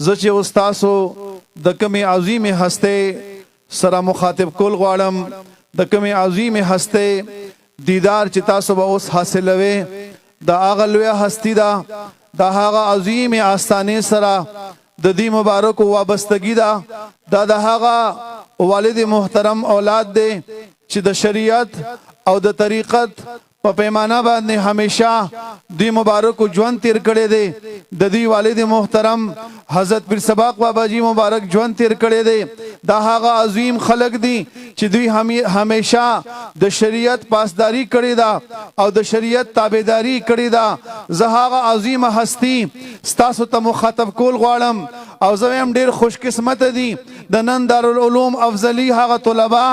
زه چې استاسو د کمی عظیم هسته سره مخاطب کول غواړم د کمی عظیم هسته دیدار چې تاسو به اوس حاصلوي د هغه لوی هستی دا د هغه عظیم آستانه سره د دې مبارک وابستګی دا د هغه والد محترم اولاد دی چې د شریعت او د طریقت په پیمانه باندې همیشه دی مبارک ژوند تیر کړي دي د دې والد محترم حضرت پیر سباق بابا جی مبارک ژوند تیر کړي دي دا هغه عظیم خلق دي چې دوی همیشه د شریعت پاسداری کړي دا او د شریعت تابعداري کړي دا زه هغه عظیم هستی ستاسو ته مخاطب کول غواړم او زه هم ډیر خوش قسمت دي د نن دارالعلوم افضلی هغه طلبه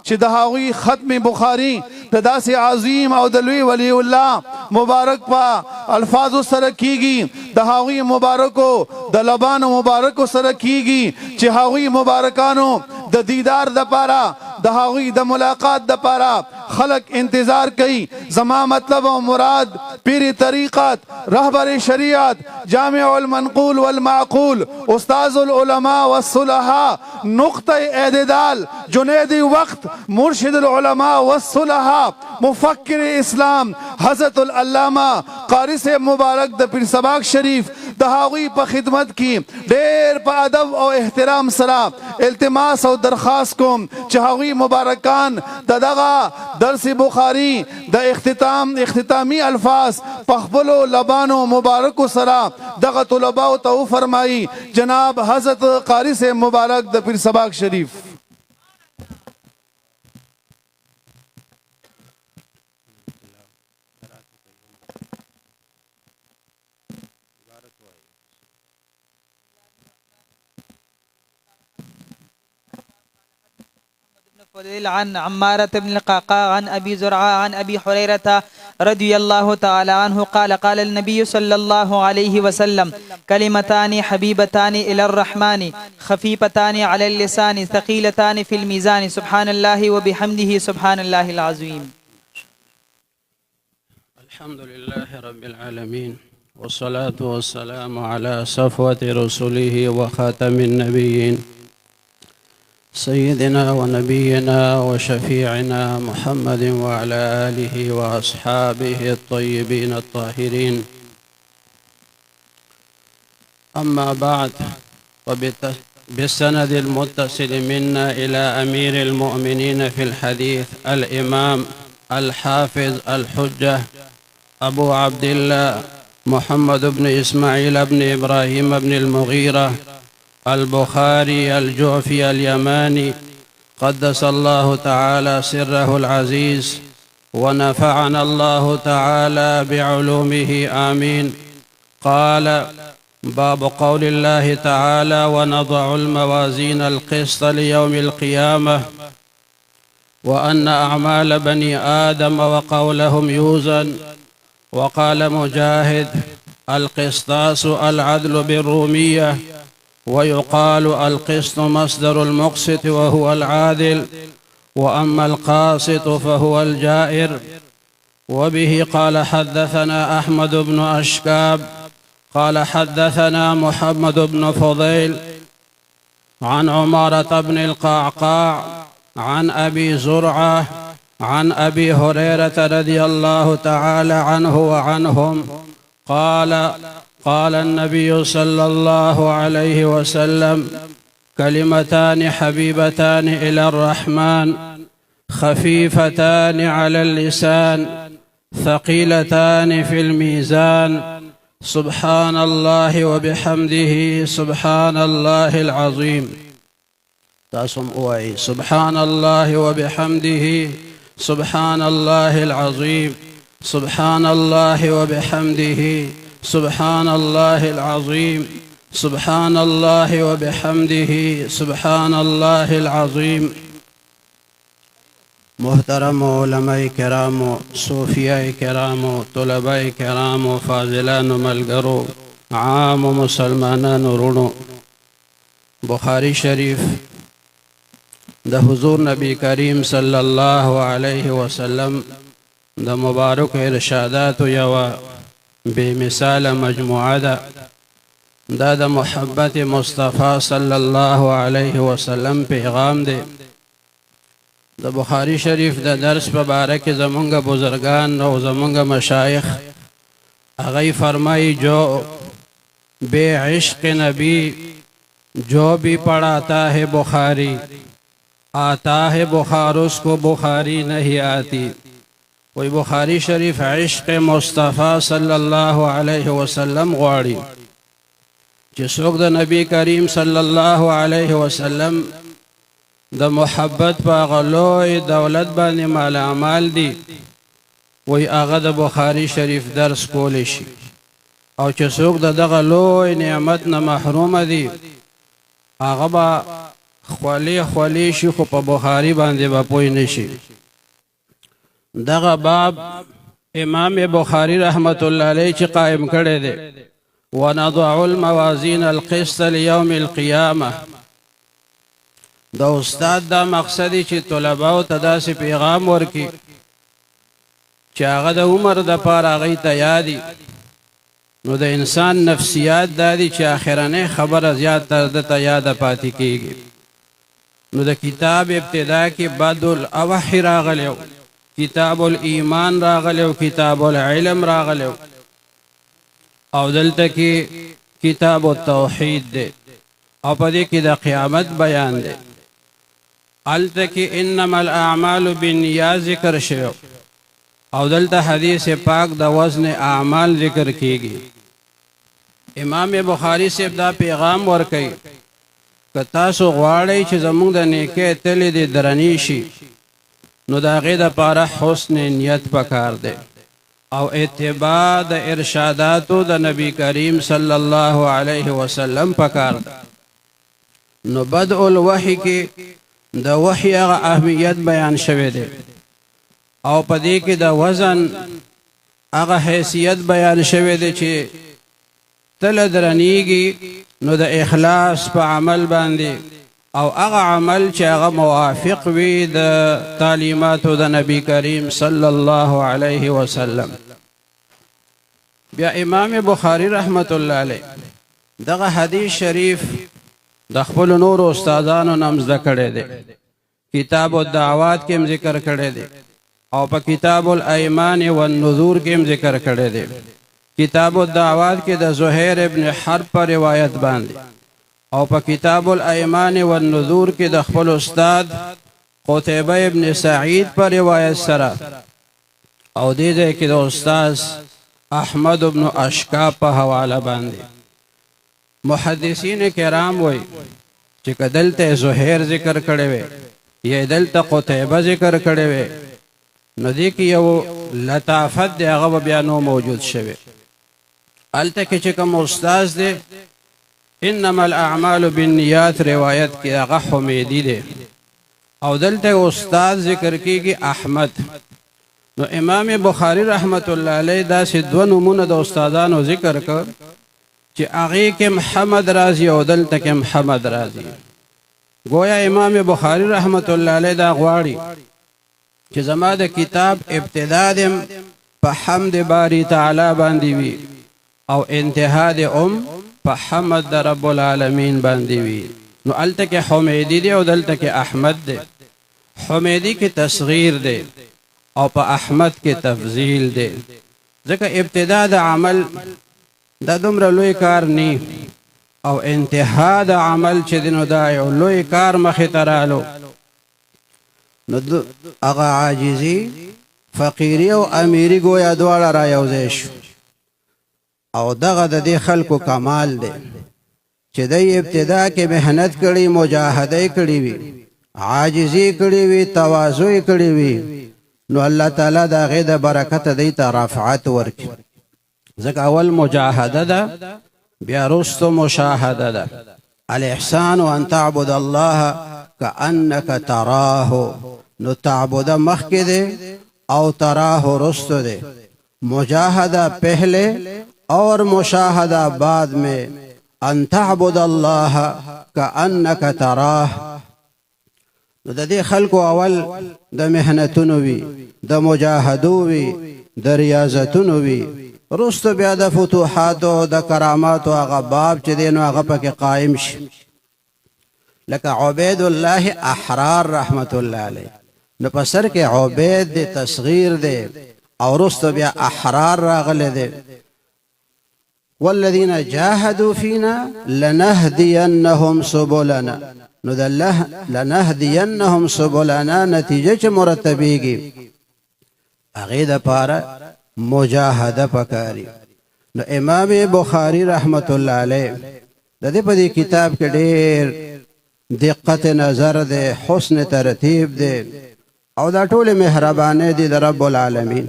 چې د هغوی ختم بخاری د داسې عظیم او د لوی ولی الله مبارک په الفاظو سره کیږي د هغوی مبارکو د لبانو مبارکو سره کیږي چې هغوی مبارکانو د دیدار د پاره د هغوی د ملاقات د پاره خلق انتظار کوي زما مطلب او مراد پیر طریقت رهبر شریعت جامع المنقول والمعقول استاذ العلماء والصلحاء نقطه اعتدال جنید وقت مرشد العلماء والصلحاء مفکر اسلام حضرت العلامہ قاری صاحب مبارک د پیر سباق شریف د هغوی په خدمت کې ډېر په ادب او احترام سره التماس او درخواست کوم چې هغوی مبارکان د دغه درس بخاری د اختتامی الفاظ په خپلو لبانو مبارکو سره دغه طلباو ته وفرمایي جناب حضرت قاری صاحب مبارک د پیر سباق شریف عن عمارة بن القعقاع عن أبي زرعة عن أبي هريرة رضي الله تعالى عنه قال قال النبي صلى الله عليه وسلم كلمتان حبيبتان إلى الرحمن خفيفتان على اللسان ثقيلتان في الميزان سبحان الله وبحمده سبحان الله العظيم. الحمد لله رب العالمين والصلاة والسلام على صفوة رسله وخاتم النبيين سيدنا ونبينا وشفيعنا محمد وعلى آله وأصحابه الطيبين الطاهرين. أما بعد بالسند المتصل منا إلى أمير المؤمنين في الحديث الإمام الحافظ الحجة أبو عبد الله محمد بن إسماعيل بن إبراهيم بن المغيرة البخاري الجعفي اليماني قدس الله تعالى سره العزيز ونفعنا الله تعالى بعلومه آمين. قال باب قول الله تعالى ونضع الموازين القسط ليوم القيامة وأن أعمال بني آدم وقولهم يوزن. وقال مجاهد القسطاس العدل بالرومية ويقال القسط مصدر المقسط وهو العادل وأما القاسط فهو الجائر. وبه قال حدثنا أحمد بن أشكاب قال حدثنا محمد بن فضيل عن عمارة بن القعقاع عن أبي زرعة عن أبي هريرة رضي الله تعالى عنه وعنهم قال النبي صلى الله عليه وسلم كلمتان حبيبتان إلى الرحمن خفيفتان على اللسان ثقيلتان في الميزان سبحان الله وبحمده سبحان الله العظيم. تاسم اوعي سبحان الله وبحمده سبحان الله العظيم سبحان الله وبحمده سبحان الله العظيم سبحان الله وبحمده سبحان الله العظيم. محترم علماء کرام صوفیاء کرام طلباء کرام فاضلان ملګرو عام مسلمانانو ورونو بخاری شریف د حضور نبی کریم صلی الله علیه وسلم د مبارک ارشادات یو بے مثال مجموعه ده. دا د محبت مصطفی صلی الله علیه وسلم پیغام دی. د بخاری شریف د درس په باره کې زمونږ بزرگان او زمونږ مشایخ هغوی فرمایي جو بے عشق نبی جو بھی پڑھاتا ہے بخاری آتا ہے بخار اس کو بخاری نہیں آتی. وی بخاری شریف عشق مصطفی صلی الله علیه وسلم غواړي چې څوک د نبی کریم صلی الله علیه وسلم د محبت په هغه لوی دولت باندې مال اعمال دي وی هغه د بخاری شریف درس کولی شي، او چې څوک د دغه لوی نعمت نه محروم دي هغه به خولي شي خو په بخاری باندې به پوه نشي. دغه باب امام بخاری رحمت الله علیه چې قائم کړی دی ونضع الموازین القسط لیوم القیامه. د استاد دا مقصدی چې طلباو ته داسې پیغام ورکي چې هغه د عمر د پاره هغوی ته یادي. نو د انسان نفسیات دا دي چې آخرنۍ خبره زیاته ده ته یاده پاتې کېږي. نو د کتاب ابتدا کې بدء الاوحی راغلی، کتاب الایمان راغلی، کتاب العلم راغلی، او دلته کې کتاب التوحید دی، او په دې کې د قیامت بیان دی. هلته کې انما الاعمال بالنیات ذکر شوی، او دلته حدیث پاک د وزن اعمال ذکر کیږي. امام بخاری صاحب دا پیغام ورکوي که تاسو غواړئ چې زموږ د نیکۍ تلې دې درنې شي نو د هغې دپاره حسن نیت پکار دی او اتباع د ارشاداتو د نبی کریم صلی الله علیه وسلم پکار دی. نو بدء الوحی کې د وحی هغه اهمیت بیان شوی دی، او په دې کې د وزن هغه حیثیت بیان شوی دی چې تل درنیږي نو د اخلاص په عمل باندې، او هغه عمل چې هغه موافق وي د تعلیماتو د نبی کریم صلی الله علیه وسلم. بیا امام بخاری رحمت الله علیه دغه حدیث شریف د خپل نور استادانو نام زده کړی دی. کتاب الدعوات کې هم ذکر کړی دی، او په کتاب الایمان والنذور کې هم ذکر کړی دی. کتاب الدعوات کې د زهیر ابن حرب پر روایت باندې، او په کتاب الایمان والنذور کې د خپل استاد قتیبه ابن سعید پر روایت سره، او دې ځای کې د استاد احمد ابن اشکا په حواله باندې. محدثین کرام وایي چې که دلته زهیر ذکر کړی وی یا دلته قتیبه ذکر کړی وی نو دې کې یو لطافت دی هغه بیا نو موجود شوی. هلته کې چې کوم استاد دی انما الاعمال بالنیات روایت کې هغه حمیدی دی، او دلته استاد ذکر کېږي احمد. نو امام بخاری رحمت الله علیه داسې دوه نومونه د استادانو ذکر کړ چې هغې کې محمد راځي او دلته کې محمد راځي. گویا امام بخاری رحمت الله علیه دا غواړي چې زما د کتاب ابتدا دم په حمد باری تعالی باندې وي او انتها د په حمد د رب العالمین باندې وي. نو هلته کې حمیدی دی او دلته کې احمد دی. حمیدی کې تصغیر دی او په احمد کې تفضیل دی، ځکه ابتدا د عمل دا دومره لوی کار نی او انتها د عمل چې دی نو دا یو لوی کار مخې ته رالو. نو هغه عاجزي فقیری او امیری گویا دواړه را یوځای شو، او دغه د دې خلکو کمال دی چې دی ابتدا کې محنت کړي، مجاهده کړي وي، عاجزي کړي وي، تواضع کړي وي، نو الله تعالی د هغې د برکته دی ته رفعت ورکړي. ځکه اول مجاهده ده بیا وروسته مشاهده ده. الاحسان ان تعبد الله کأنک تراه، نو تعبد مخکې دی او تراه وروسته دی. مجاهده پہلے اور مشاہدہ بعد میں. ان تعبد الله کأنک تراه. نو د دې خلکو اول د محنتونو وي، د مجاهدو وي، د ریاضتونو وي، رستو بیا د فتوحاتو د کراماتو هغه باب چې دی نو هغه پکې قائم شي لکه عبید الله احرار رحمت الله علیه نو په سر کې عبید دی تصغیر دی او رستو بیا احرار راغلی دی والذین جاهدوا فینا لنهدینهم سبلنا نو د لنهدینهم سبلنا نتیجه چې مرتبیږي هغې دپاره مجاهده پکاري نو امام بخاری رحمت الله علیه د دې په دې کتاب کې ډېر دقت نظر دی حسن ترتیب دی او دا ټول مهربانه دي د رب العالمین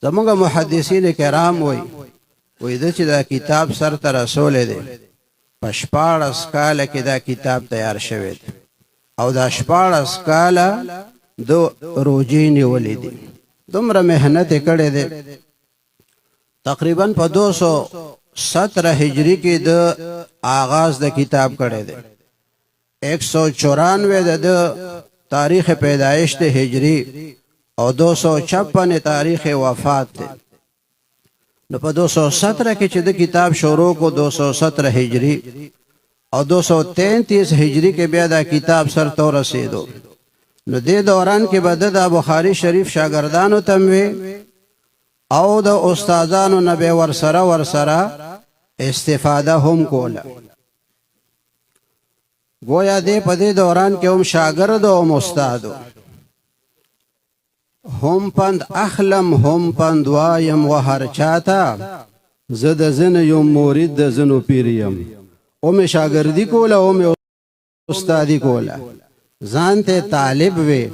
زموږ محدثین کرام وایي د چې دا کتاب سر ته رسولی دی په 14 کاله کې دا کتاب تیار شوی دی او دا 14 کاله د روجې نیولې دي دومره محنت یې کړی دی تقریبا په 217 هجری کې د آغاز د کتاب کړی دی 194 د تاریخ پیدایش د هجری او 256 تاریخ وفات دی نو په 217 کې چې د کتاب شروع کو 217 هجری او 233 هجری کې بیا دا کتاب سر ته رسیدو نو دې دوران کې به د بخاری شریف شاګردانو تموي او د استادانو نه به ورسره استفاده هم کوله گویا دې په دې دوران کې هم شاګرد او استادو هم پند اخلم هم پند وایم و هر چاته زه د زنه یم مرید د زنو پیریم او مې شاګردي کوله او مې استادي کوله ځان ته طالب وي